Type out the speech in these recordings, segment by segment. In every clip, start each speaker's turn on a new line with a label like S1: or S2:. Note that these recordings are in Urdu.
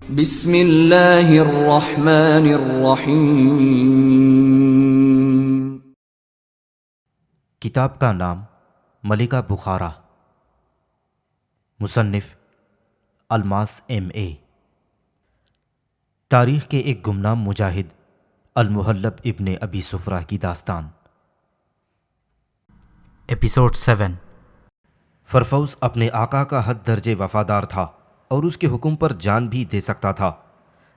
S1: بسم اللہ الرحمن الرحیم۔
S2: کتاب کا نام ملکہ بخارا، مصنف الماس M.A۔ تاریخ کے ایک گمنام مجاہد المحلب ابن ابی صفرہ کی داستان۔ ایپیسوڈ 7۔ فرفوس اپنے آقا کا حد درجے وفادار تھا اور اس کے حکم پر جان بھی دے سکتا تھا۔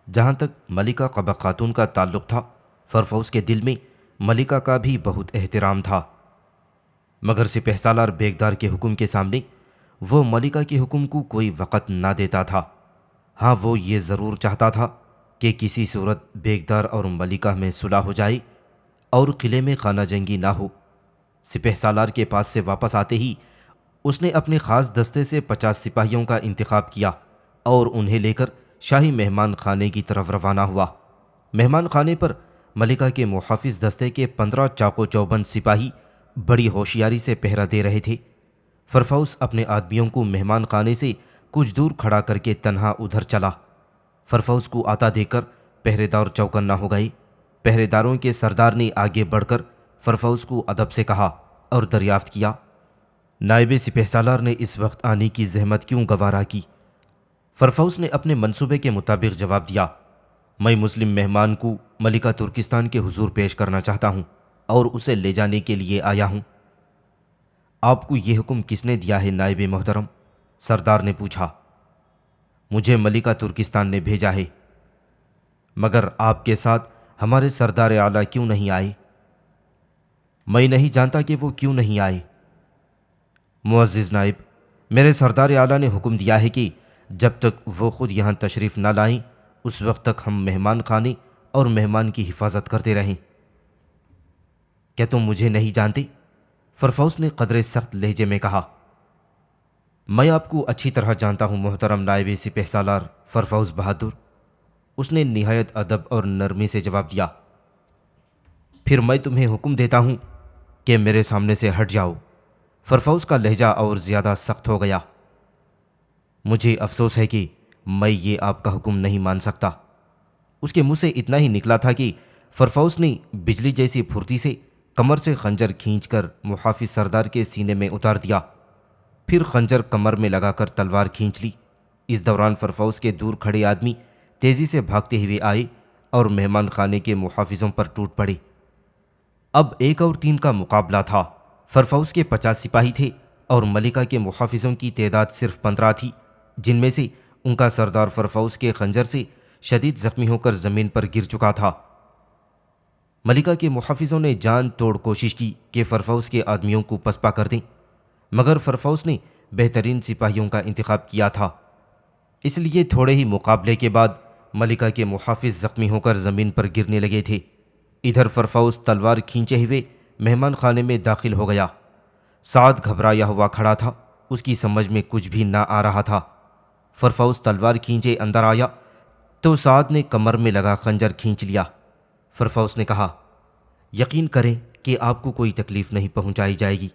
S2: جہاں تک ملکہ قبا خاتون کا تعلق تھا، فرفوس کے دل میں ملکہ کا بھی بہت احترام تھا، مگر سپہ سالار بیگدار کے حکم کے سامنے وہ ملکہ کے حکم کو کوئی وقت نہ دیتا تھا۔ ہاں، وہ یہ ضرور چاہتا تھا کہ کسی صورت بیگدار اور ملکہ میں صلح ہو جائے اور قلعے میں خانہ جنگی نہ ہو۔ سپہ سالار کے پاس سے واپس آتے ہی اس نے اپنے خاص دستے سے 50 سپاہیوں کا انتخاب کیا اور انہیں لے کر شاہی مہمان خانے کی طرف روانہ ہوا۔ مہمان خانے پر ملکہ کے محافظ دستے کے 15 چاقو چوبند سپاہی بڑی ہوشیاری سے پہرا دے رہے تھے۔ فرفوس اپنے آدمیوں کو مہمان خانے سے کچھ دور کھڑا کر کے تنہا ادھر چلا۔ فرفوس کو آتا دیکھ کر پہرے دار چوکنا ہو گئے۔ پہرے داروں کے سردار نے آگے بڑھ کر فرفوس کو ادب سے کہا اور دریافت کیا، نائب سپہ سالار نے اس وقت آنے کی زحمت کیوں گوارا کی؟ فرفوس نے اپنے منصوبے کے مطابق جواب دیا، میں مسلم مہمان کو ملکہ ترکستان کے حضور پیش کرنا چاہتا ہوں اور اسے لے جانے کے لیے آیا ہوں۔ آپ کو یہ حکم کس نے دیا ہے نائب محترم؟ سردار نے پوچھا۔ مجھے ملکہ ترکستان نے بھیجا ہے، مگر آپ کے ساتھ ہمارے سردار اعلیٰ کیوں نہیں آئے؟ میں نہیں جانتا کہ وہ کیوں نہیں آئے۔ معزز نائب، میرے سردار اعلیٰ نے حکم دیا ہے کہ جب تک وہ خود یہاں تشریف نہ لائیں اس وقت تک ہم مہمان خانے اور مہمان کی حفاظت کرتے رہیں۔ کیا تم مجھے نہیں جانتے؟ فرفوس نے قدرے سخت لہجے میں کہا۔ میں آپ کو اچھی طرح جانتا ہوں محترم نائب سپہ سالار فرفوس بہادر، اس نے نہایت ادب اور نرمی سے جواب دیا۔ پھر میں تمہیں حکم دیتا ہوں کہ میرے سامنے سے ہٹ جاؤ۔ فرفوس کا لہجہ اور زیادہ سخت ہو گیا۔ مجھے افسوس ہے کہ میں یہ آپ کا حکم نہیں مان سکتا۔ اس کے منہ سے اتنا ہی نکلا تھا کہ فرفوس نے بجلی جیسی پھرتی سے کمر سے خنجر کھینچ کر محافظ سردار کے سینے میں اتار دیا، پھر خنجر کمر میں لگا کر تلوار کھینچ لی۔ اس دوران فرفوس کے دور کھڑے آدمی تیزی سے بھاگتے ہوئے آئے اور مہمان خانے کے محافظوں پر ٹوٹ پڑے۔ اب 1 اور 3 کا مقابلہ تھا۔ فرفوس کے 50 سپاہی تھے اور ملکہ کے محافظوں کی تعداد صرف 15 تھی، جن میں سے ان کا سردار فرفوس کے خنجر سے شدید زخمی ہو کر زمین پر گر چکا تھا۔ ملکہ کے محافظوں نے جان توڑ کوشش کی کہ فرفوس کے آدمیوں کو پسپا کر دیں، مگر فرفوس نے بہترین سپاہیوں کا انتخاب کیا تھا، اس لیے تھوڑے ہی مقابلے کے بعد ملکہ کے محافظ زخمی ہو کر زمین پر گرنے لگے تھے۔ ادھر فرفوس تلوار کھینچے ہوئے مہمان خانے میں داخل ہو گیا۔ سعد گھبرایا ہوا کھڑا تھا، اس کی سمجھ میں کچھ بھی نہ آ رہا تھا۔ فرفوس تلوار کھینچے اندر آیا تو سعد نے کمر میں لگا خنجر کھینچ لیا۔ فرفوس نے کہا، یقین کریں کہ آپ کو کوئی تکلیف نہیں پہنچائی جائے گی۔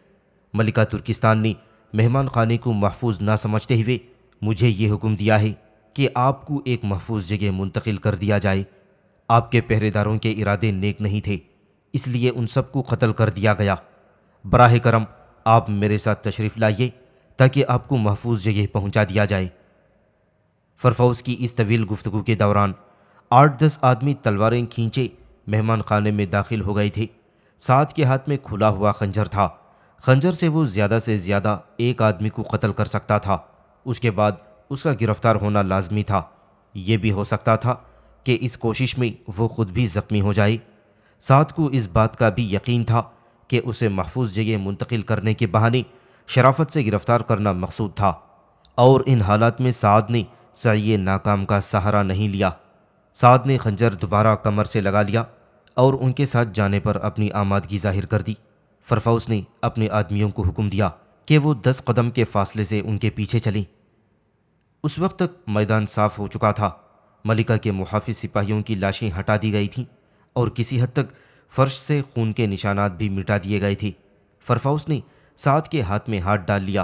S2: ملکہ ترکستان نے مہمان خانے کو محفوظ نہ سمجھتے ہوئے مجھے یہ حکم دیا ہے کہ آپ کو ایک محفوظ جگہ منتقل کر دیا جائے۔ آپ کے پہرے داروں کے ارادے نیک نہیں تھے، اس لیے ان سب کو قتل کر دیا گیا۔ براہ کرم آپ میرے ساتھ تشریف لائیے تاکہ آپ کو محفوظ جگہ پہنچا دیا جائے۔ فرفوس کی اس طویل گفتگو کے دوران 8-10 آدمی تلواریں کھینچے مہمان خانے میں داخل ہو گئے تھے۔ سعد کے ہاتھ میں کھلا ہوا خنجر تھا۔ خنجر سے وہ زیادہ سے زیادہ ایک آدمی کو قتل کر سکتا تھا، اس کے بعد اس کا گرفتار ہونا لازمی تھا۔ یہ بھی ہو سکتا تھا کہ اس کوشش میں وہ خود بھی زخمی ہو جائے۔ سعد کو اس بات کا بھی یقین تھا کہ اسے محفوظ جگہ منتقل کرنے کے بہانے شرافت سے گرفتار کرنا مقصود تھا، اور ان حالات میں سعد نے سعی ناکام کا سہارا نہیں لیا۔ سعد نے خنجر دوبارہ کمر سے لگا لیا اور ان کے ساتھ جانے پر اپنی آمادگی ظاہر کر دی۔ فرفوس نے اپنے آدمیوں کو حکم دیا کہ وہ 10 قدم کے فاصلے سے ان کے پیچھے چلیں۔ اس وقت تک میدان صاف ہو چکا تھا۔ ملکہ کے محافظ سپاہیوں کی لاشیں ہٹا دی گئی تھیں اور کسی حد تک فرش سے خون کے نشانات بھی مٹا دیے گئے تھے۔ فرفوس نے سعد کے ہاتھ میں ہاتھ ڈال لیا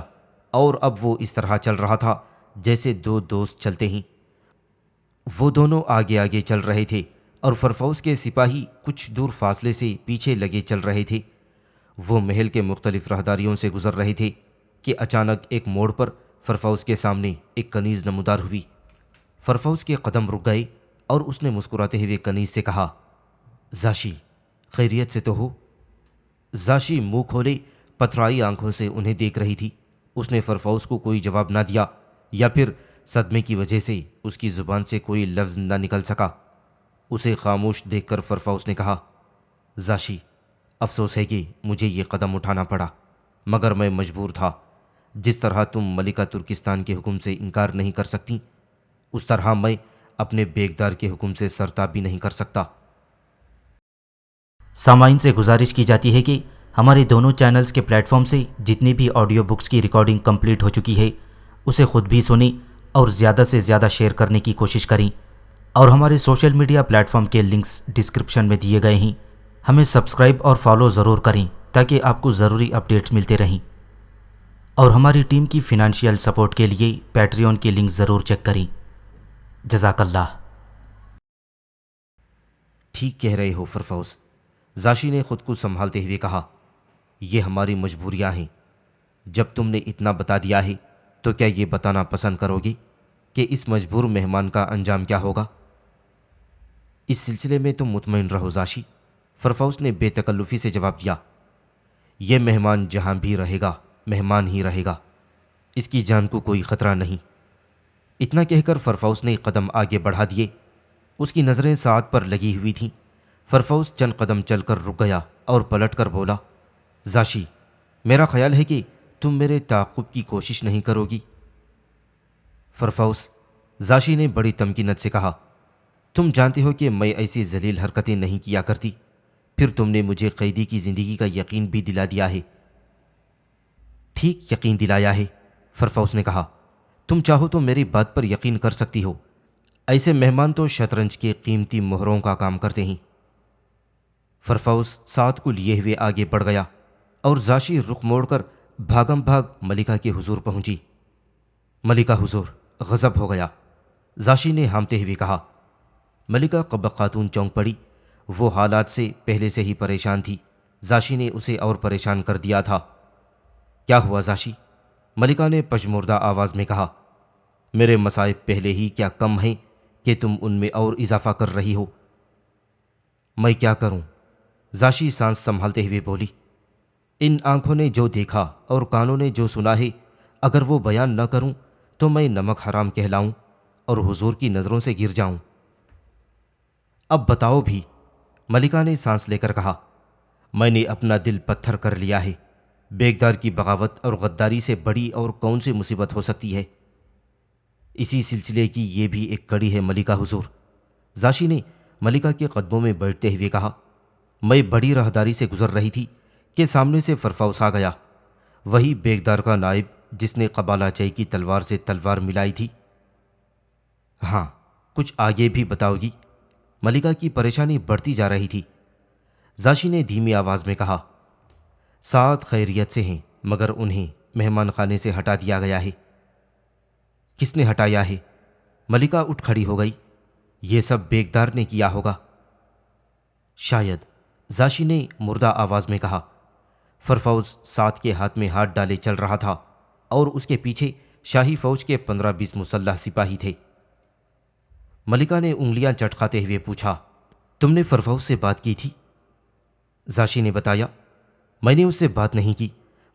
S2: اور اب وہ اس طرح چل رہا تھا جیسے 2 دوست چلتے ہیں۔ وہ دونوں آگے آگے چل رہے تھے اور فرفوس کے سپاہی کچھ دور فاصلے سے پیچھے لگے چل رہے تھے۔ وہ محل کے مختلف راہداریوں سے گزر رہے تھے کہ اچانک ایک موڑ پر فرفوس کے سامنے ایک کنیز نمودار ہوئی۔ فرفوس کے قدم رک گئے اور اس نے مسکراتے ہوئے کنیز سے کہا، زاشی، خیریت سے تو ہو؟ زاشی منہ کھولے پتھرائی آنکھوں سے انہیں دیکھ رہی تھی۔ اس نے فرفوس کو کوئی جواب نہ دیا، یا پھر صدمے کی وجہ سے اس کی زبان سے کوئی لفظ نہ نکل سکا۔ اسے خاموش دیکھ کر فرفوس نے کہا، زاشی، افسوس ہے کہ مجھے یہ قدم اٹھانا پڑا، مگر میں مجبور تھا۔ جس طرح تم ملکہ ترکستان کے حکم سے انکار نہیں کر سکتی، اس طرح میں اپنے بیگدار کے حکم سے سرتاب بھی نہیں کر سکتا۔
S3: سامعین سے گزارش کی جاتی ہے کہ ہمارے دونوں چینلز کے پلیٹ فارم سے جتنی بھی آڈیو بکس کی ریکارڈنگ کمپلیٹ ہو چکی ہے اسے خود بھی سنیں اور زیادہ سے زیادہ شیئر کرنے کی کوشش کریں، اور ہمارے سوشل میڈیا پلیٹ فارم کے لنکس ڈسکرپشن میں دیے گئے ہیں۔ ہمیں سبسکرائب اور فالو ضرور کریں تاکہ آپ کو ضروری اپڈیٹس ملتے رہیں، اور ہماری ٹیم کی فنانشیل سپورٹ کے لیے پیٹریون کی لنک ضرور چیک کریں۔ جزاک اللہ۔
S2: ٹھیک کہہ رہے ہو فرفوس، زاشی نے خود کو سنبھالتے ہوئے کہا، یہ ہماری مجبوریاں ہیں۔ جب تم نے اتنا بتا دیا ہے تو کیا یہ بتانا پسند کرو گے کہ اس مجبور مہمان کا انجام کیا ہوگا؟ اس سلسلے میں تم مطمئن رہو زاشی، فرفوس نے بے تکلفی سے جواب دیا۔ یہ مہمان جہاں بھی رہے گا مہمان ہی رہے گا، اس کی جان کو کوئی خطرہ نہیں۔ اتنا کہہ کر فرفوس نے قدم آگے بڑھا دیے۔ اس کی نظریں سعد پر لگی ہوئی تھیں۔ فرفوس چند قدم چل کر رک گیا اور پلٹ کر بولا، زاشی، میرا خیال ہے کہ تم میرے تعاقب کی کوشش نہیں کرو گی۔ فرفوس، زاشی نے بڑی تمکینت سے کہا، تم جانتے ہو کہ میں ایسی ذلیل حرکتیں نہیں کیا کرتی، پھر تم نے مجھے قیدی کی زندگی کا یقین بھی دلا دیا ہے۔ ٹھیک یقین دلایا ہے، فرفوس نے کہا، تم چاہو تو میری بات پر یقین کر سکتی ہو۔ ایسے مہمان تو شطرنج کے قیمتی مہروں کا کام کرتے ہیں۔ فرفوس سعد کو لیے ہوئے آگے بڑھ گیا اور زاشی رخ موڑ کر بھاگم بھاگ ملکہ کے حضور پہنچی۔ ملکہ حضور، غضب ہو گیا، زاشی نے ہامتے ہوئے کہا۔ ملکہ قبق خاتون چونک پڑی۔ وہ حالات سے پہلے سے ہی پریشان تھی، زاشی نے اسے اور پریشان کر دیا تھا۔ کیا ہوا زاشی؟ ملکہ نے پشمردہ آواز میں کہا، میرے مصائب پہلے ہی کیا کم ہیں کہ تم ان میں اور اضافہ کر رہی ہو؟ میں کیا کروں؟ زاشی سانس سنبھالتے ہوئے بولی، ان آنکھوں نے جو دیکھا اور کانوں نے جو سنا ہے، اگر وہ بیان نہ کروں تو میں نمک حرام کہلاؤں اور حضور کی نظروں سے گر جاؤں۔ اب بتاؤ بھی، ملکہ نے سانس لے کر کہا، میں نے اپنا دل پتھر کر لیا ہے۔ بیگدار کی بغاوت اور غداری سے بڑی اور کون سی مصیبت ہو سکتی ہے؟ اسی سلسلے کی یہ بھی ایک کڑی ہے ملکہ حضور، زاشی نے ملکہ کے قدموں میں بیٹھتے ہوئے کہا۔ میں بڑی راہداری سے گزر رہی تھی کہ سامنے سے فرفوس آ گیا، وہی بیگدار کا نائب جس نے قبالہ چے کی تلوار سے تلوار ملائی تھی۔ ہاں، کچھ آگے بھی بتاؤ گی؟ ملکہ کی پریشانی بڑھتی جا رہی تھی۔ زاشی نے دھیمی آواز میں کہا، سعد خیریت سے ہیں، مگر انہیں مہمان خانے سے ہٹا دیا گیا ہے۔ کس نے ہٹایا ہے؟ ملکہ اٹھ کھڑی ہو گئی۔ یہ سب بیگدار نے کیا ہوگا۔ شاید، زاشی نے مردہ آواز میں کہا۔ فرفوس سعد کے ہاتھ میں ہاتھ ڈالے چل رہا تھا اور اس کے پیچھے شاہی فوج کے 15-20 مسلح سپاہی تھے۔ ملکہ نے انگلیاں چٹکاتے ہوئے پوچھا، تم نے فرفوس سے بات کی تھی؟ زاشی نے بتایا، میں نے اس سے بات نہیں کی،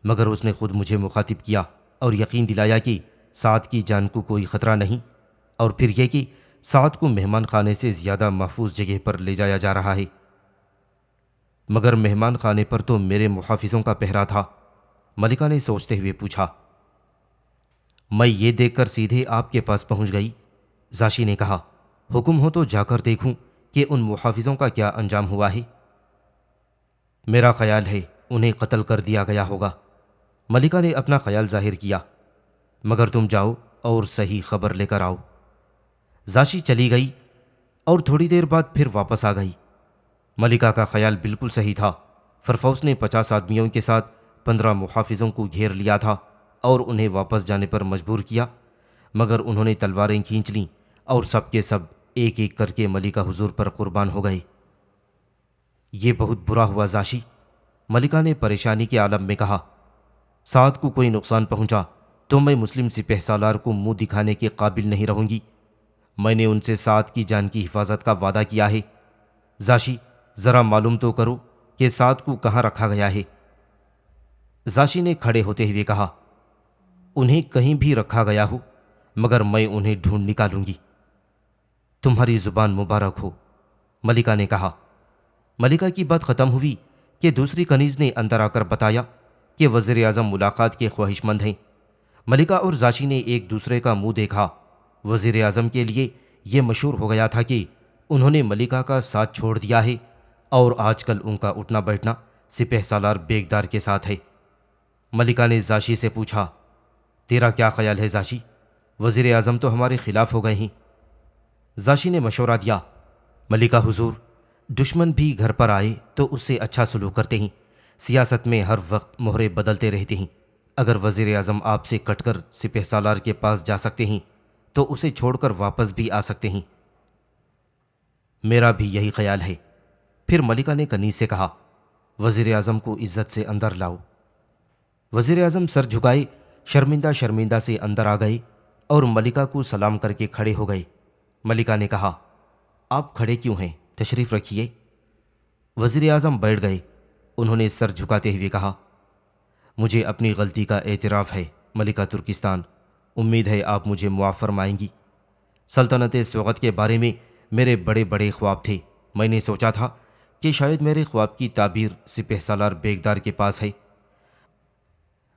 S2: مگر اس نے خود مجھے مخاطب کیا اور یقین دلایا کہ سعد کی جان کو کوئی خطرہ نہیں، اور پھر یہ کہ سعد کو مہمان خانے سے زیادہ محفوظ جگہ پر لے جایا جا رہا ہے۔ مگر مہمان خانے پر تو میرے محافظوں کا پہرا تھا، ملکہ نے سوچتے ہوئے پوچھا۔ میں یہ دیکھ کر سیدھے آپ کے پاس پہنچ گئی، زاشی نے کہا، حکم ہو تو جا کر دیکھوں کہ ان محافظوں کا کیا انجام ہوا ہے۔ میرا خیال ہے انہیں قتل کر دیا گیا ہوگا، ملکہ نے اپنا خیال ظاہر کیا، مگر تم جاؤ اور صحیح خبر لے کر آؤ۔ زاشی چلی گئی اور تھوڑی دیر بعد پھر واپس آ گئی۔ ملکہ کا خیال بالکل صحیح تھا۔ فرفوس نے 50 آدمیوں کے ساتھ 15 محافظوں کو گھیر لیا تھا اور انہیں واپس جانے پر مجبور کیا، مگر انہوں نے تلواریں کھینچ لیں اور سب کے سب ایک ایک کر کے ملکہ حضور پر قربان ہو گئے۔ یہ بہت برا ہوا زاشی، ملکہ نے پریشانی کے عالم میں کہا۔ سعد کو کوئی نقصان پہنچا تو میں مسلم سپہ سالار کو منہ دکھانے کے قابل نہیں رہوں گی۔ میں نے ان سے سعد کی جان کی حفاظت کا وعدہ کیا ہے۔ زاشی، ذرا معلوم تو کرو کہ سعد کو کہاں رکھا گیا ہے۔ زاشی نے کھڑے ہوتے ہوئے کہا، انہیں کہیں بھی رکھا گیا ہو مگر میں انہیں ڈھونڈ نکالوں گی۔ تمہاری زبان مبارک ہو، ملکہ نے کہا۔ ملکہ کی بات ختم ہوئی کہ دوسری کنیز نے اندر آ کر بتایا کہ وزیر اعظم ملاقات کے خواہش مند ہیں۔ ملکہ اور زاشی نے ایک دوسرے کا منہ دیکھا۔ وزیر اعظم کے لیے یہ مشہور ہو گیا تھا کہ انہوں نے ملکہ کا ساتھ چھوڑ دیا ہے اور آج کل ان کا اٹھنا بیٹھنا سپہ سالار بیگدار کے ساتھ ہے۔ ملکہ نے زاشی سے پوچھا، تیرا کیا خیال ہے زاشی؟ وزیر اعظم تو ہمارے خلاف ہو گئے ہیں۔ زاشی نے مشورہ دیا، ملکہ حضور، دشمن بھی گھر پر آئے تو اس سے اچھا سلوک کرتے ہیں۔ سیاست میں ہر وقت مہرے بدلتے رہتے ہیں۔ اگر وزیر اعظم آپ سے کٹ کر سپہ سالار کے پاس جا سکتے ہیں تو اسے چھوڑ کر واپس بھی آ سکتے ہیں۔ میرا بھی یہی خیال ہے۔ پھر ملکہ نے کنیز سے کہا، وزیر اعظم کو عزت سے اندر لاؤ۔ وزیر اعظم سر جھکائے شرمندہ شرمندہ سے اندر آ گئے اور ملکہ کو سلام کر کے کھڑے ہو گئے۔ ملکہ نے کہا، آپ کھڑے کیوں ہیں؟ تشریف رکھیے۔ وزیر اعظم بیٹھ گئے۔ انہوں نے سر جھکاتے ہوئے کہا، مجھے اپنی غلطی کا اعتراف ہے ملکہ ترکستان، امید ہے آپ مجھے معاف فرمائیں گی۔ سلطنت سوغد کے بارے میں میرے بڑے بڑے خواب تھے۔ میں نے سوچا تھا کہ شاید میرے خواب کی تعبیر سپہ سالار بیگدار کے پاس ہے،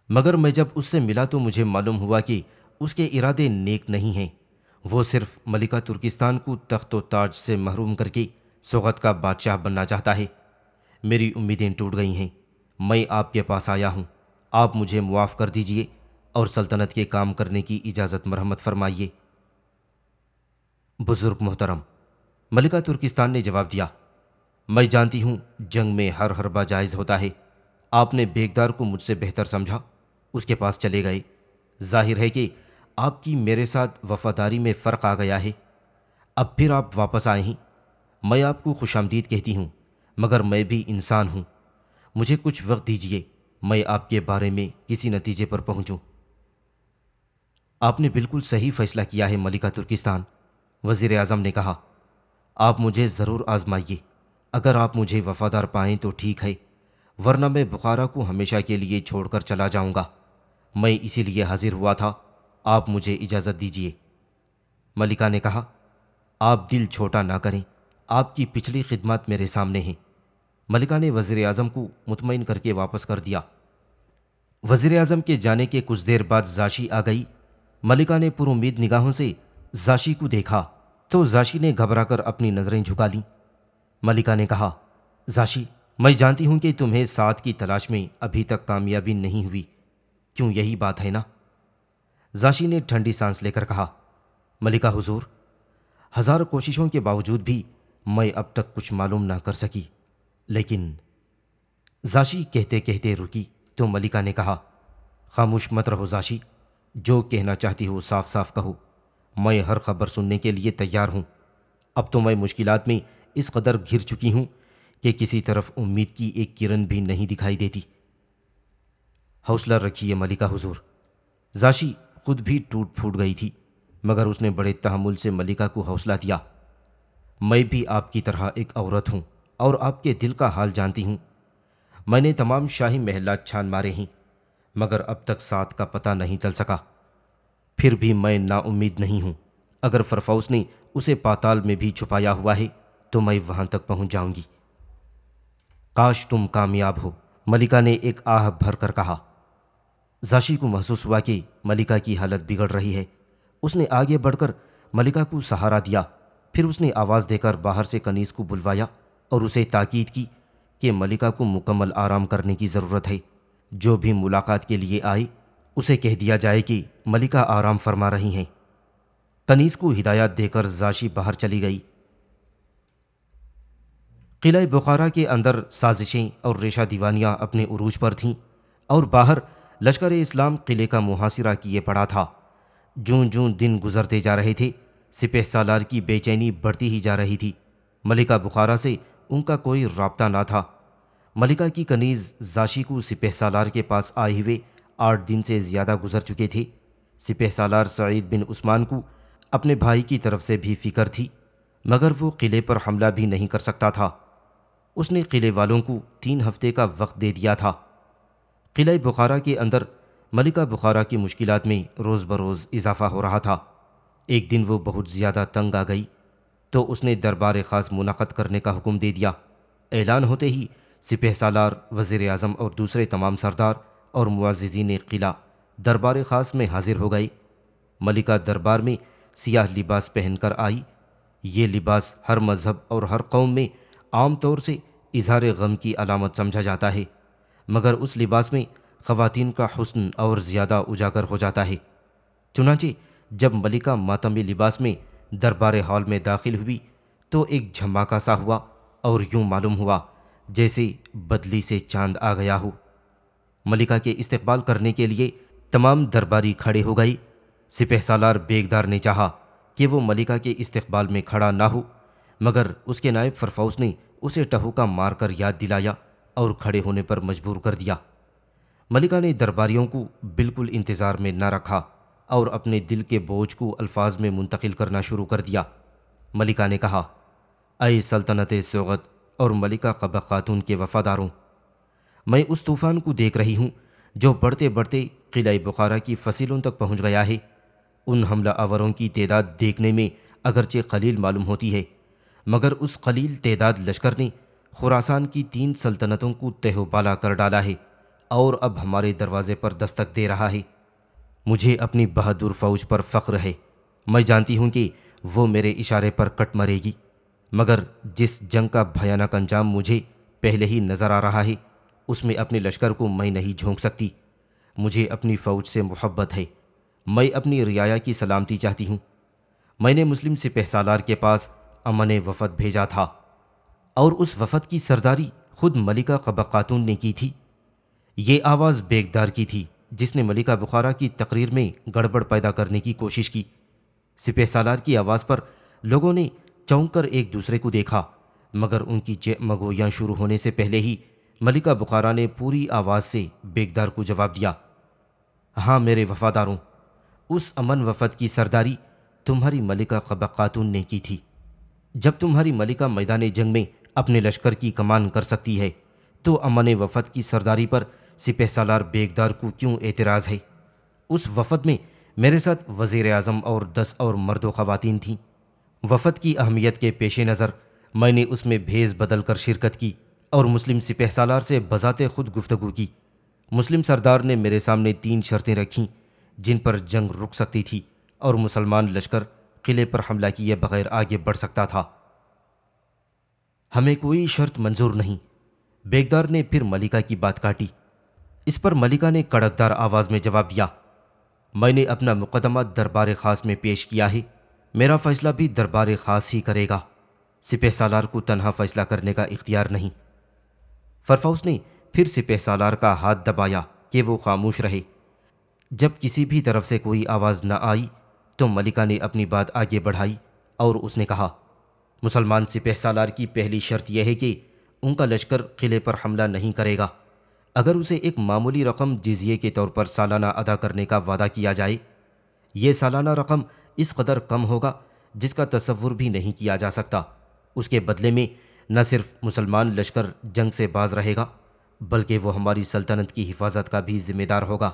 S2: مگر میں جب اس سے ملا تو مجھے معلوم ہوا کہ اس کے ارادے نیک نہیں ہیں۔ وہ صرف ملکہ ترکستان کو تخت و تاج سے محروم کر کے سوغد کا بادشاہ بننا چاہتا ہے۔ میری امیدیں ٹوٹ گئی ہیں۔ میں آپ کے پاس آیا ہوں، آپ مجھے معاف کر دیجئے اور سلطنت کے کام کرنے کی اجازت مرحمت فرمائیے۔ بزرگ محترم، ملکہ ترکستان نے جواب دیا، میں جانتی ہوں جنگ میں ہر حربہ جائز ہوتا ہے۔ آپ نے بیگدار کو مجھ سے بہتر سمجھا، اس کے پاس چلے گئے۔ ظاہر ہے کہ آپ کی میرے ساتھ وفاداری میں فرق آ گیا ہے۔ اب پھر آپ واپس آئے ہیں۔ میں آپ کو خوش آمدید کہتی ہوں، مگر میں بھی انسان ہوں۔ مجھے کچھ وقت دیجیے، میں آپ کے بارے میں کسی نتیجے پر پہنچوں۔ آپ نے بالکل صحیح فیصلہ کیا ہے ملکہ ترکستان، وزیر اعظم نے کہا۔ آپ مجھے ضرور آزمائیے۔ اگر آپ مجھے وفادار پائیں تو ٹھیک ہے، ورنہ میں بخارا کو ہمیشہ کے لیے چھوڑ کر چلا جاؤں گا۔ میں اسی لیے حاضر ہوا تھا، آپ مجھے اجازت دیجیے۔ ملکہ نے کہا، آپ دل چھوٹا نہ کریں، آپ کی پچھلی خدمات میرے سامنے ہیں۔ ملکہ نے وزیر اعظم کو مطمئن کر کے واپس کر دیا۔ وزیر اعظم کے جانے کے کچھ دیر بعد زاشی آ گئی۔ ملکہ نے پر امید نگاہوں سے زاشی کو دیکھا تو زاشی نے گھبرا کر اپنی نظریں جھکا لیں۔ ملکہ نے کہا، زاشی، میں جانتی ہوں کہ تمہیں سعد کی تلاش میں ابھی تک کامیابی نہیں ہوئی، کیوں یہی بات ہے نا؟ زاشی نے ٹھنڈی سانس لے کر کہا، ملکہ حضور، ہزار کوششوں کے باوجود بھی میں اب تک کچھ معلوم نہ کر سکی، لیکن زاشی کہتے کہتے رکی تو ملکہ نے کہا، خاموش مت رہو زاشی، جو کہنا چاہتی ہو صاف صاف کہو، میں ہر خبر سننے کے لیے تیار ہوں۔ اب تو میں مشکلات میں اس قدر گھر چکی ہوں کہ کسی طرف امید کی ایک کرن بھی نہیں دکھائی دیتی۔ حوصلہ رکھیے ملکہ حضور۔ زاشی خود بھی ٹوٹ پھوٹ گئی تھی، مگر اس نے بڑے تحمل سے ملکہ کو حوصلہ دیا۔ میں بھی آپ کی طرح ایک عورت ہوں اور آپ کے دل کا حال جانتی ہوں۔ میں نے تمام شاہی محلات چھان مارے ہیں، مگر اب تک سعد کا پتہ نہیں چل سکا۔ پھر بھی میں نا امید نہیں ہوں۔ اگر فرفوس نے اسے پاتال میں بھی چھپایا ہوا ہے تو میں وہاں تک پہنچ جاؤں گی۔ کاش تم کامیاب ہو، ملکہ نے ایک آہ بھر کر کہا۔ زاشی کو محسوس ہوا کہ ملکہ کی حالت بگڑ رہی ہے۔ اس نے آگے بڑھ کر ملکہ کو سہارا دیا، پھر اس نے آواز دے کر باہر سے کنیز کو بلوایا اور اسے تاکید کی کہ ملکہ کو مکمل آرام کرنے کی ضرورت ہے۔ جو بھی ملاقات کے لیے آئے اسے کہہ دیا جائے کہ ملکہ آرام فرما رہی ہیں۔ کنیز کو ہدایات دے کر زاشی باہر چلی گئی۔ قلعہ بخارا کے اندر سازشیں اور ریشہ دیوانیاں اپنے عروج پر تھیں اور باہر لشکر اسلام قلعے کا محاصرہ کیے پڑا تھا۔ جوں جوں دن گزرتے جا رہے تھے، سپہ سالار کی بے چینی بڑھتی ہی جا رہی تھی۔ ملکہ بخارا سے ان کا کوئی رابطہ نہ تھا۔ ملکہ کی کنیز زاشیکو سپہ سالار کے پاس آئے ہوئے 8 دن سے زیادہ گزر چکے تھے۔ سپہ سالار سعید بن عثمان کو اپنے بھائی کی طرف سے بھی فکر تھی، مگر وہ قلعے پر حملہ بھی نہیں کر سکتا تھا۔ اس نے قلعے والوں کو 3 ہفتے کا وقت دے دیا تھا۔ قلعہ بخارا کے اندر ملکہ بخارا کی مشکلات میں روز بروز اضافہ ہو رہا تھا۔ ایک دن وہ بہت زیادہ تنگ آ گئی تو اس نے دربار خاص منعقد کرنے کا حکم دے دیا۔ اعلان ہوتے ہی سپہ سالار، وزیر اعظم اور دوسرے تمام سردار اور معززین قلعہ دربار خاص میں حاضر ہو گئے۔ ملکہ دربار میں سیاہ لباس پہن کر آئی۔ یہ لباس ہر مذہب اور ہر قوم میں عام طور سے اظہار غم کی علامت سمجھا جاتا ہے، مگر اس لباس میں خواتین کا حسن اور زیادہ اجاگر ہو جاتا ہے۔ چنانچہ جب ملکہ ماتمی لباس میں دربار ہال میں داخل ہوئی تو ایک جھماکہ سا ہوا اور یوں معلوم ہوا جیسے بدلی سے چاند آ گیا ہو۔ ملکہ کے استقبال کرنے کے لیے تمام درباری کھڑے ہو گئے۔ سپہ سالار بیگدار نے چاہا کہ وہ ملکہ کے استقبال میں کھڑا نہ ہو، مگر اس کے نائب فرفوس نے اسے ٹہوکا مار کر یاد دلایا اور کھڑے ہونے پر مجبور کر دیا۔ ملکہ نے درباریوں کو بالکل انتظار میں نہ رکھا اور اپنے دل کے بوجھ کو الفاظ میں منتقل کرنا شروع کر دیا۔ ملکہ نے کہا، اے سلطنت سوغد اور ملکہ قبہ خاتون کے وفاداروں، میں اس طوفان کو دیکھ رہی ہوں جو بڑھتے بڑھتے قلعہ بخارا کی فصیلوں تک پہنچ گیا ہے۔ ان حملہ آوروں کی تعداد دیکھنے میں اگرچہ قلیل معلوم ہوتی ہے، مگر اس قلیل تعداد لشکر نے خراسان کی 3 سلطنتوں کو تہ و بالا کر ڈالا ہے اور اب ہمارے دروازے پر دستک دے رہا ہے۔ مجھے اپنی بہادر فوج پر فخر ہے۔ میں جانتی ہوں کہ وہ میرے اشارے پر کٹ مرے گی، مگر جس جنگ کا بھیانک انجام مجھے پہلے ہی نظر آ رہا ہے اس میں اپنے لشکر کو میں نہیں جھونک سکتی۔ مجھے اپنی فوج سے محبت ہے۔ میں اپنی رعایا کی سلامتی چاہتی ہوں۔ میں نے مسلم سپہ سالار کے پاس امن وفد بھیجا تھا اور اس وفد کی سرداری خود ملکہ قبہ خاتون نے کی تھی۔ یہ آواز بیگدار کی تھی جس نے ملکہ بخارا کی تقریر میں گڑبڑ پیدا کرنے کی کوشش کی۔ سپہ سالار کی آواز پر لوگوں نے چونک کر ایک دوسرے کو دیکھا، مگر ان کی مگویاں شروع ہونے سے پہلے ہی ملکہ بخارا نے پوری آواز سے بیگدار کو جواب دیا، ہاں میرے وفاداروں، اس امن وفد کی سرداری تمہاری ملکہ قبہ خاتون نے کی تھی۔ جب تمہاری ملکہ میدان جنگ میں اپنے لشکر کی کمان کر سکتی ہے تو امن وفد کی سرداری پر سپہ سالار بیگدار کو کیوں اعتراض ہے؟ اس وفد میں میرے ساتھ وزیر اعظم اور 10 اور مرد و خواتین تھیں۔ وفد کی اہمیت کے پیش نظر میں نے اس میں بھیز بدل کر شرکت کی اور مسلم سپہ سالار سے بذات خود گفتگو کی۔ مسلم سردار نے میرے سامنے 3 شرطیں رکھیں جن پر جنگ رک سکتی تھی اور مسلمان لشکر قلعے پر حملہ کیے بغیر آگے بڑھ سکتا تھا۔ ہمیں کوئی شرط منظور نہیں، بیگدار نے پھر ملکہ کی بات کاٹی۔ اس پر ملکہ نے کڑکدار آواز میں جواب دیا، میں نے اپنا مقدمہ دربار خاص میں پیش کیا ہے، میرا فیصلہ بھی دربار خاص ہی کرے گا، سپہ سالار کو تنہا فیصلہ کرنے کا اختیار نہیں۔ فرفوس نے پھر سپہ سالار کا ہاتھ دبایا کہ وہ خاموش رہے۔ جب کسی بھی طرف سے کوئی آواز نہ آئی تو ملکہ نے اپنی بات آگے بڑھائی اور اس نے کہا، مسلمان سپہ سالار کی پہلی شرط یہ ہے کہ ان کا لشکر قلعے پر حملہ نہیں کرے گا۔ اگر اسے ایک معمولی رقم جزیے کے طور پر سالانہ ادا کرنے کا وعدہ کیا جائے، یہ سالانہ رقم اس قدر کم ہوگا جس کا تصور بھی نہیں کیا جا سکتا۔ اس کے بدلے میں نہ صرف مسلمان لشکر جنگ سے باز رہے گا، بلکہ وہ ہماری سلطنت کی حفاظت کا بھی ذمہ دار ہوگا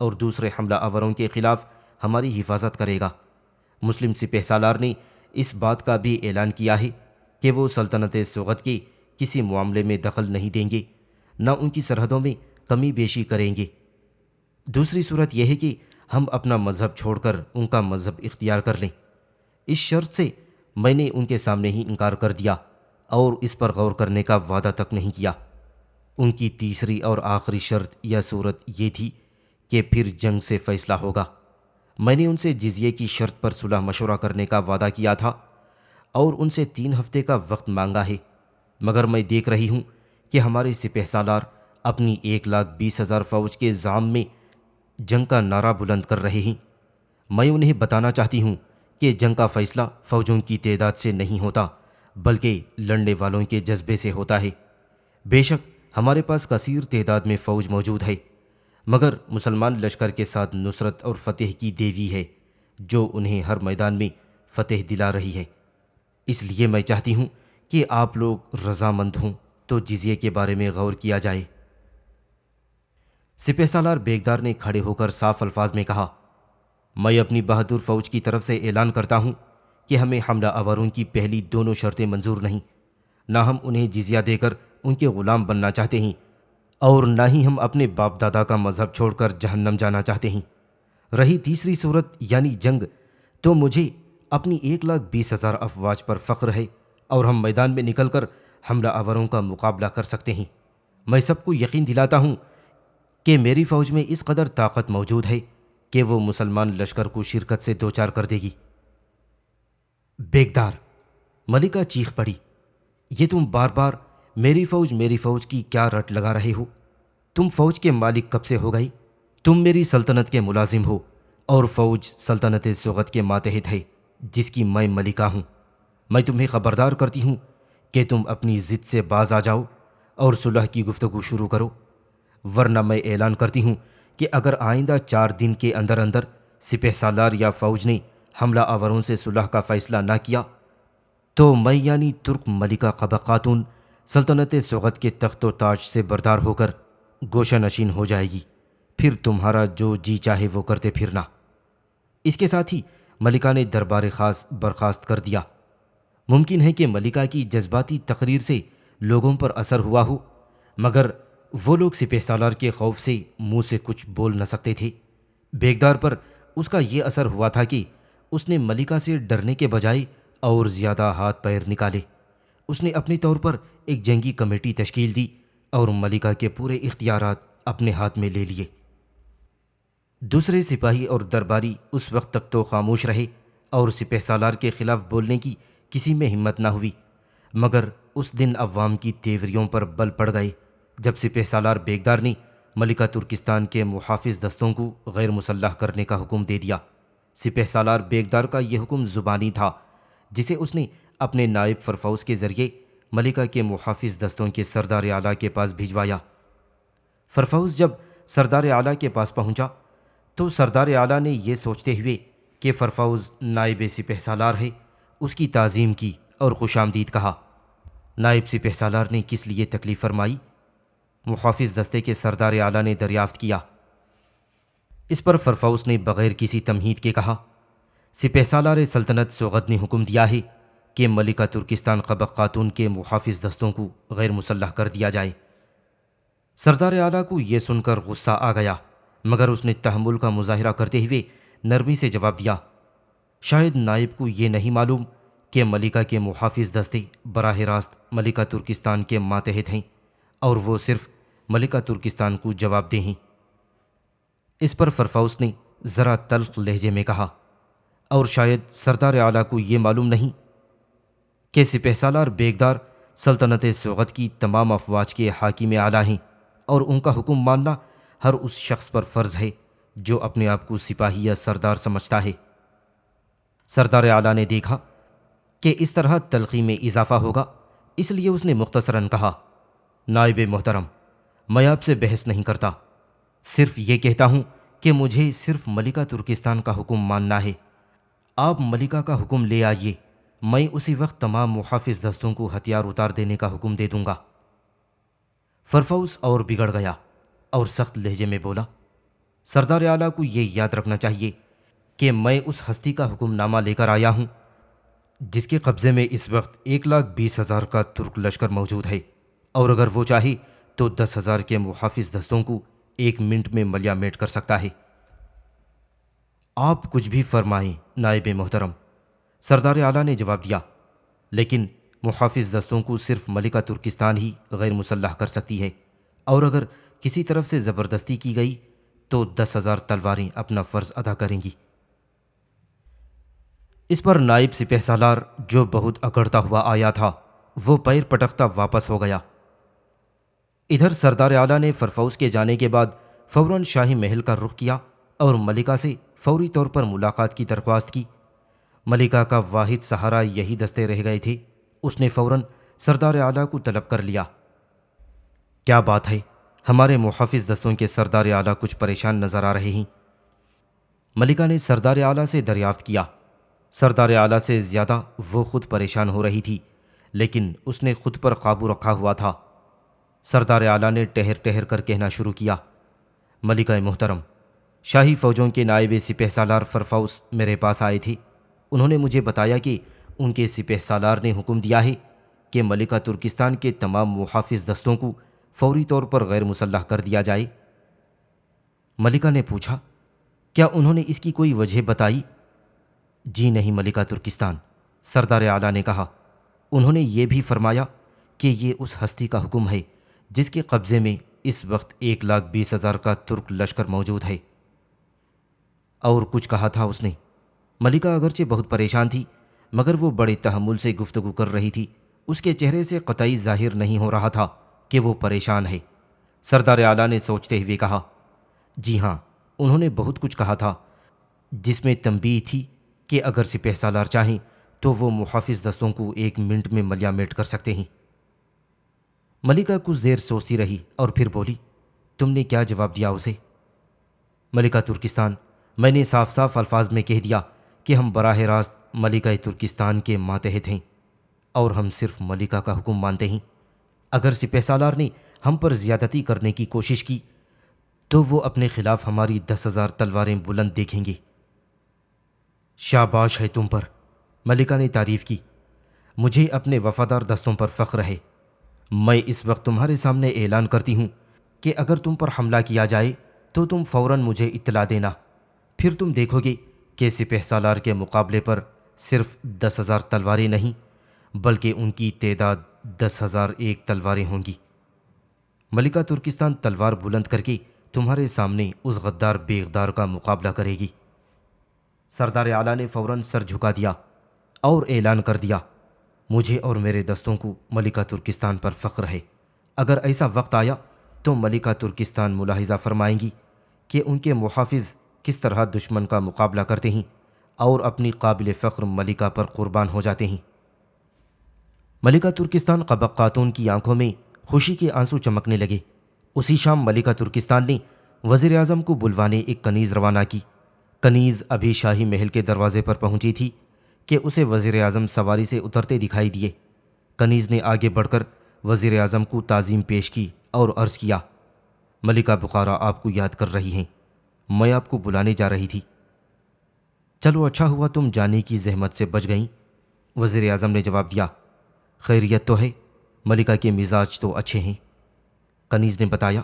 S2: اور دوسرے حملہ آوروں کے خلاف ہماری حفاظت کرے گا۔ مسلم سپہ سالار نے اس بات کا بھی اعلان کیا ہے کہ وہ سلطنت سوغد کے کسی معاملے میں دخل نہیں دیں گے، نہ ان کی سرحدوں میں کمی بیشی کریں گے۔ دوسری صورت یہ ہے کہ ہم اپنا مذہب چھوڑ کر ان کا مذہب اختیار کر لیں۔ اس شرط سے میں نے ان کے سامنے ہی انکار کر دیا اور اس پر غور کرنے کا وعدہ تک نہیں کیا۔ ان کی تیسری اور آخری شرط یا صورت یہ تھی کہ پھر جنگ سے فیصلہ ہوگا۔ میں نے ان سے جزیے کی شرط پر صلح مشورہ کرنے کا وعدہ کیا تھا اور ان سے 3 ہفتے کا وقت مانگا ہے، مگر میں دیکھ رہی ہوں کہ ہمارے سپہ سالار اپنی 1,20,000 فوج کے زعم میں جنگ کا نعرہ بلند کر رہے ہیں۔ میں انہیں بتانا چاہتی ہوں کہ جنگ کا فیصلہ فوجوں کی تعداد سے نہیں ہوتا بلکہ لڑنے والوں کے جذبے سے ہوتا ہے۔ بے شک ہمارے پاس کثیر تعداد میں فوج موجود ہے، مگر مسلمان لشکر کے ساتھ نصرت اور فتح کی دیوی ہے جو انہیں ہر میدان میں فتح دلا رہی ہے۔ اس لیے میں چاہتی ہوں کہ آپ لوگ رضامند ہوں تو جزیے کے بارے میں غور کیا جائے۔ سپہ سالار بیگدار نے کھڑے ہو کر صاف الفاظ میں کہا، میں اپنی بہادر فوج کی طرف سے اعلان کرتا ہوں کہ ہمیں حملہ آوروں کی پہلی دونوں شرطیں منظور نہیں، نہ ہم انہیں جزیہ دے کر ان کے غلام بننا چاہتے ہیں اور نہ ہی ہم اپنے باپ دادا کا مذہب چھوڑ کر جہنم جانا چاہتے ہیں۔ رہی تیسری صورت یعنی جنگ، تو مجھے اپنی 1,20,000 افواج پر فخر ہے اور ہم میدان میں نکل کر حملہ آوروں کا مقابلہ کر سکتے ہیں۔ میں سب کو یقین دلاتا ہوں کہ میری فوج میں اس قدر طاقت موجود ہے کہ وہ مسلمان لشکر کو شرکت سے دوچار کر دے گی۔ بیگدار، ملکہ چیخ پڑی، یہ تم بار بار میری فوج کی کیا رٹ لگا رہے ہو؟ تم فوج کے مالک کب سے ہو گئی؟ تم میری سلطنت کے ملازم ہو اور فوج سلطنت سوغت کے ماتحت ہے جس کی میں ملکہ ہوں۔ میں تمہیں خبردار کرتی ہوں کہ تم اپنی ضد سے باز آ جاؤ اور صلح کی گفتگو شروع کرو، ورنہ میں اعلان کرتی ہوں کہ اگر آئندہ 4 دن کے اندر اندر سپہ سالار یا فوج نے حملہ آوروں سے صلح کا فیصلہ نہ کیا تو میں یعنی ترک ملکہ قبا خاتون سلطنت سوغت کے تخت و تاج سے بردار ہو کر گوشہ نشین ہو جائے گی، پھر تمہارا جو جی چاہے وہ کرتے پھرنا۔ اس کے ساتھ ہی ملکہ نے دربار خاص برخاست کر دیا۔ ممکن ہے کہ ملکہ کی جذباتی تقریر سے لوگوں پر اثر ہوا ہو، مگر وہ لوگ سپہ سالار کے خوف سے منہ سے کچھ بول نہ سکتے تھے۔ بیگدار پر اس کا یہ اثر ہوا تھا کہ اس نے ملکہ سے ڈرنے کے بجائے اور زیادہ ہاتھ پیر نکالے۔ اس نے اپنے طور پر ایک جنگی کمیٹی تشکیل دی اور ملکہ کے پورے اختیارات اپنے ہاتھ میں لے لیے۔ دوسرے سپاہی اور درباری اس وقت تک تو خاموش رہے اور سپہ سالار کے خلاف بولنے کی کسی میں ہمت نہ ہوئی، مگر اس دن عوام کی تیوریوں پر بل پڑ گئے جب سپہ سالار بیگدار نے ملکہ ترکستان کے محافظ دستوں کو غیر مسلح کرنے کا حکم دے دیا۔ سپہ سالار بیگدار کا یہ حکم زبانی تھا جسے اس نے اپنے نائب فرفوس کے ذریعے ملکہ کے محافظ دستوں کے سردار اعلیٰ کے پاس بھجوایا۔ فرفوس جب سردار اعلیٰ کے پاس پہنچا تو سردار اعلیٰ نے یہ سوچتے ہوئے کہ فرفوس نائب سپہ سالار ہے اس کی تعظیم کی اور خوش آمدید کہا۔ نائب سپہ سالار نے کس لیے تکلیف فرمائی؟ محافظ دستے کے سردار اعلیٰ نے دریافت کیا۔ اس پر فرفوس نے بغیر کسی تمہید کے کہا، سپہ سالار سلطنت سوغت نے حکم دیا ہے کہ ملکہ ترکستان قبا خاتون کے محافظ دستوں کو غیر مسلح کر دیا جائے۔ سردار اعلیٰ کو یہ سن کر غصہ آ گیا، مگر اس نے تحمل کا مظاہرہ کرتے ہوئے نرمی سے جواب دیا، شاید نائب کو یہ نہیں معلوم کہ ملکہ کے محافظ دستے براہ راست ملکہ ترکستان کے ماتحت ہیں اور وہ صرف ملکہ ترکستان کو جواب دہ ہیں۔ اس پر فرفوس نے ذرا تلخ لہجے میں کہا، اور شاید سردار اعلیٰ کو یہ معلوم نہیں کہ سپہ سالار بیگدار سلطنت سوغت کی تمام افواج کے حاکم اعلیٰ ہیں اور ان کا حکم ماننا ہر اس شخص پر فرض ہے جو اپنے آپ کو سپاہی یا سردار سمجھتا ہے۔ سردار اعلیٰ نے دیکھا کہ اس طرح تلخی میں اضافہ ہوگا، اس لیے اس نے مختصراً کہا، نائب محترم، میں آپ سے بحث نہیں کرتا، صرف یہ کہتا ہوں کہ مجھے صرف ملکہ ترکستان کا حکم ماننا ہے۔ آپ ملکہ کا حکم لے آئیے، میں اسی وقت تمام محافظ دستوں کو ہتھیار اتار دینے کا حکم دے دوں گا۔ فرفوس اور بگڑ گیا اور سخت لہجے میں بولا، سردار اعلیٰ کو یہ یاد رکھنا چاہیے کہ میں اس ہستی کا حکم نامہ لے کر آیا ہوں جس کے قبضے میں اس وقت 1,20,000 کا ترک لشکر موجود ہے، اور اگر وہ چاہے تو 10,000 کے محافظ دستوں کو 1 منٹ میں ملیا میٹ کر سکتا ہے۔ آپ کچھ بھی فرمائیں نائب محترم، سردار اعلیٰ نے جواب دیا، لیکن محافظ دستوں کو صرف ملکہ ترکستان ہی غیر مسلح کر سکتی ہے، اور اگر کسی طرف سے زبردستی کی گئی تو 10,000 تلواریں اپنا فرض ادا کریں گی۔ اس پر نائب سپہ سالار جو بہت اکڑتا ہوا آیا تھا وہ پیر پٹکتا واپس ہو گیا۔ ادھر سردار اعلیٰ نے فرفوس کے جانے کے بعد فوراً شاہی محل کا رخ کیا اور ملکہ سے فوری طور پر ملاقات کی درخواست کی۔ ملکہ کا واحد سہارا یہی دستے رہ گئے تھے۔ اس نے فوراً سردار اعلیٰ کو طلب کر لیا۔ کیا بات ہے؟ ہمارے محافظ دستوں کے سردار اعلیٰ کچھ پریشان نظر آ رہے ہیں۔ ملکہ نے سردار اعلیٰ سے دریافت کیا۔ سردار اعلیٰ سے زیادہ وہ خود پریشان ہو رہی تھی، لیکن اس نے خود پر قابو رکھا ہوا تھا۔ سردار اعلیٰ نے ٹہر ٹہر کر کہنا شروع کیا، ملکہ محترم، شاہی فوجوں کے نائب سپہ سالار فرفوس میرے پاس آئے تھے۔ انہوں نے مجھے بتایا کہ ان کے سپہ سالار نے حکم دیا ہے کہ ملکہ ترکستان کے تمام محافظ دستوں کو فوری طور پر غیر مسلح کر دیا جائے۔ ملکہ نے پوچھا، کیا انہوں نے اس کی کوئی وجہ بتائی؟ جی نہیں ملکہ ترکستان، سردار اعلیٰ نے کہا، انہوں نے یہ بھی فرمایا کہ یہ اس ہستی کا حکم ہے جس کے قبضے میں اس وقت 1,20,000 کا ترک لشکر موجود ہے۔ اور کچھ کہا تھا اس نے؟ ملکہ اگرچہ بہت پریشان تھی، مگر وہ بڑے تحمل سے گفتگو کر رہی تھی۔ اس کے چہرے سے قطعی ظاہر نہیں ہو رہا تھا کہ وہ پریشان ہے۔ سردار اعلیٰ نے سوچتے ہوئے کہا، جی ہاں، انہوں نے بہت کچھ کہا تھا، جس میں تنبیہ تھی کہ اگر سپہ سالار چاہیں تو وہ محافظ دستوں کو 1 منٹ میں ملیا میٹ کر سکتے ہیں۔ ملکہ کچھ دیر سوچتی رہی اور پھر بولی، تم نے کیا جواب دیا اسے؟ ملکہ ترکستان، میں نے صاف صاف الفاظ میں کہہ دیا کہ ہم براہ راست ملکہ ترکستان کے ماتحت ہیں اور ہم صرف ملکہ کا حکم مانتے ہیں۔ اگر سپہ سالار نے ہم پر زیادتی کرنے کی کوشش کی تو وہ اپنے خلاف ہماری 10,000 تلواریں بلند دیکھیں گے۔ شاباش ہے تم پر، ملکہ نے تعریف کی، مجھے اپنے وفادار دستوں پر فخر ہے۔ میں اس وقت تمہارے سامنے اعلان کرتی ہوں کہ اگر تم پر حملہ کیا جائے تو تم فوراً مجھے اطلاع دینا، پھر تم دیکھو گے کہ سپہ سالار کے مقابلے پر صرف 10,000 تلواریں نہیں بلکہ ان کی تعداد 10,001 تلواریں ہوں گی۔ ملکہ ترکستان تلوار بلند کر کے تمہارے سامنے اس غدار بے اقدار کا مقابلہ کرے گی۔ سردار اعلیٰ نے فوراً سر جھکا دیا اور اعلان کر دیا، مجھے اور میرے دستوں کو ملکہ ترکستان پر فخر ہے۔ اگر ایسا وقت آیا تو ملکہ ترکستان ملاحظہ فرمائیں گی کہ ان کے محافظ کس طرح دشمن کا مقابلہ کرتے ہیں اور اپنی قابل فخر ملکہ پر قربان ہو جاتے ہیں۔ ملکہ ترکستان قبق خاتون کی آنکھوں میں خوشی کے آنسو چمکنے لگے۔ اسی شام ملکہ ترکستان نے وزیر اعظم کو بلوانے ایک کنیز روانہ کی۔ کنیز ابھی شاہی محل کے دروازے پر پہنچی تھی کہ اسے وزیر اعظم سواری سے اترتے دکھائی دیے۔ کنیز نے آگے بڑھ کر وزیر اعظم کو تعظیم پیش کی اور عرض کیا، ملکہ بخارا آپ کو یاد کر رہی ہیں، میں آپ کو بلانے جا رہی تھی۔ چلو اچھا ہوا تم جانے کی زحمت سے بچ گئیں، وزیر اعظم نے جواب دیا۔ خیریت تو ہے؟ ملکہ کے مزاج تو اچھے ہیں، کنیز نے بتایا۔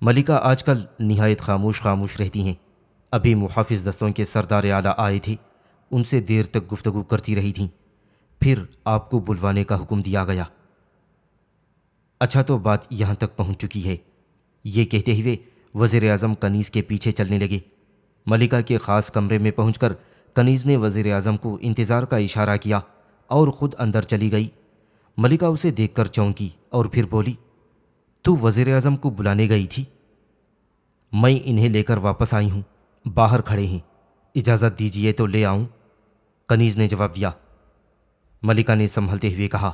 S2: ملکہ آج کل نہایت خاموش رہتی ہیں۔ ابھی محافظ دستوں کے سردار اعلیٰ آئے تھے، ان سے دیر تک گفتگو کرتی رہی تھیں، پھر آپ کو بلوانے کا حکم دیا گیا۔ اچھا تو بات یہاں تک پہنچ چکی ہے، یہ کہتے ہوئے وزیر اعظم کنیز کے پیچھے چلنے لگے۔ ملکہ کے خاص کمرے میں پہنچ کر کنیز نے وزیر اعظم کو انتظار کا اشارہ کیا اور خود اندر چلی گئی۔ ملکہ اسے دیکھ کر چونکی اور پھر بولی، تو وزیر اعظم کو بلانے گئی تھی؟ میں انہیں لے کر واپس آئی ہوں، باہر کھڑے ہیں، اجازت دیجیے تو لے آؤں، کنیز نے جواب دیا۔ ملکہ نے سنبھلتے ہوئے کہا،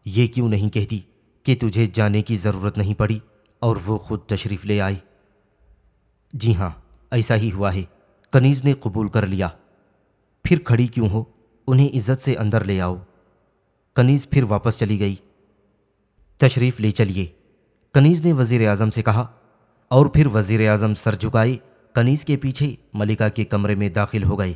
S2: یہ کیوں نہیں کہتی کہ تجھے جانے کی ضرورت نہیں پڑی اور وہ خود تشریف لے آئے؟ جی ہاں، ایسا ہی ہوا ہے، کنیز نے قبول کر لیا۔ پھر کھڑی کیوں ہو، انہیں عزت سے اندر لے آؤ۔ کنیز پھر واپس چلی گئی۔ تشریف لے چلیے، کنیز نے وزیر اعظم سے کہا، اور پھر وزیر اعظم سر جھکائے کنیز کے پیچھے ملکہ کے کمرے میں داخل ہو گئے۔